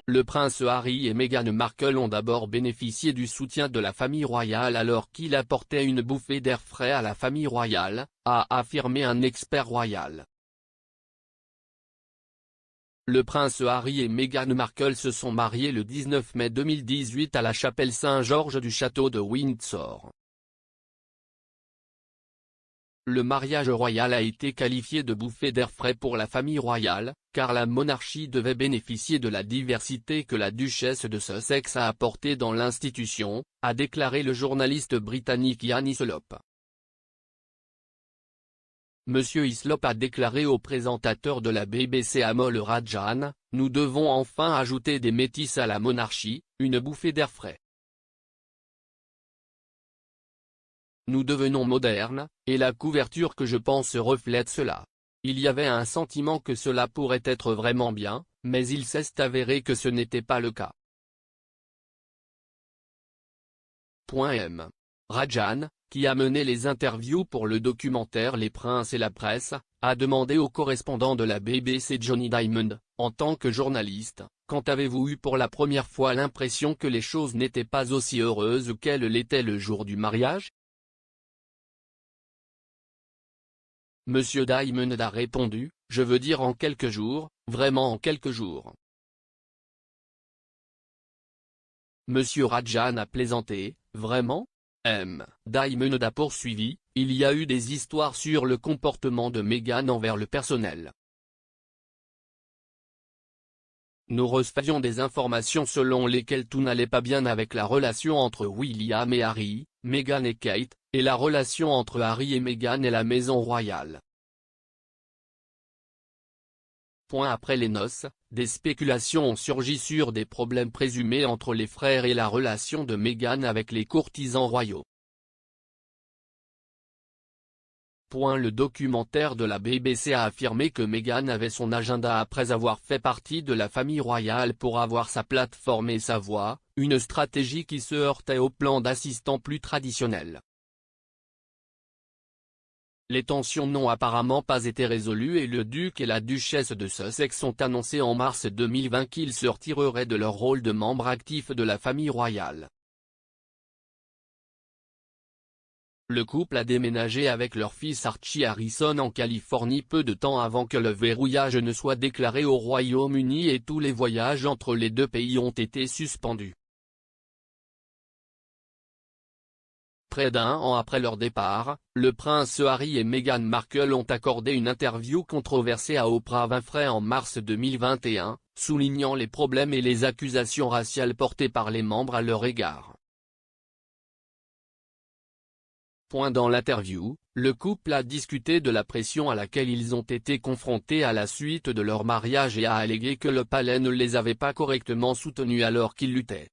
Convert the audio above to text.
Le prince Harry et Meghan Markle ont d'abord bénéficié du soutien de la famille royale alors qu'il apportait une bouffée d'air frais à la famille royale, a affirmé un expert royal. Le prince Harry et Meghan Markle se sont mariés le 19 mai 2018 à la chapelle Saint-Georges du château de Windsor. Le mariage royal a été qualifié de bouffée d'air frais pour la famille royale, car la monarchie devait bénéficier de la diversité que la duchesse de Sussex a apportée dans l'institution, a déclaré le journaliste britannique Ian Hislop. Monsieur Hislop a déclaré au présentateur de la BBC Amol Rajan, « Nous devons enfin ajouter des métis à la monarchie, une bouffée d'air frais. Nous devenons modernes, et la couverture que je pense reflète cela. Il y avait un sentiment que cela pourrait être vraiment bien, mais il s'est avéré que ce n'était pas le cas. » M. Rajan, qui a mené les interviews pour le documentaire Les Princes et la Presse, a demandé au correspondant de la BBC Johnny Diamond, en tant que journaliste, « Quand avez-vous eu pour la première fois l'impression que les choses n'étaient pas aussi heureuses qu'elles l'étaient le jour du mariage ?» Monsieur Diamond a répondu, « Je veux dire en quelques jours, vraiment en quelques jours. » Monsieur Rajan a plaisanté, « Vraiment ?» M. Diamond a poursuivi, « Il y a eu des histoires sur le comportement de Meghan envers le personnel. Nous recevions des informations selon lesquelles tout n'allait pas bien avec la relation entre William et Harry, Meghan et Kate, et la relation entre Harry et Meghan et la maison royale. » Après les noces, des spéculations ont surgi sur des problèmes présumés entre les frères et la relation de Meghan avec les courtisans royaux. Le documentaire de la BBC a affirmé que Meghan avait son agenda après avoir fait partie de la famille royale pour avoir sa plateforme et sa voix, une stratégie qui se heurtait au plan d'assistant plus traditionnel. Les tensions n'ont apparemment pas été résolues et le duc et la duchesse de Sussex ont annoncé en mars 2020 qu'ils se retireraient de leur rôle de membres actifs de la famille royale. Le couple a déménagé avec leur fils Archie Harrison en Californie peu de temps avant que le verrouillage ne soit déclaré au Royaume-Uni et tous les voyages entre les deux pays ont été suspendus. Près d'un an après leur départ, le prince Harry et Meghan Markle ont accordé une interview controversée à Oprah Winfrey en mars 2021, soulignant les problèmes et les accusations raciales portées par les membres à leur égard. Dans l'interview, le couple a discuté de la pression à laquelle ils ont été confrontés à la suite de leur mariage et a allégué que le palais ne les avait pas correctement soutenus alors qu'ils luttaient.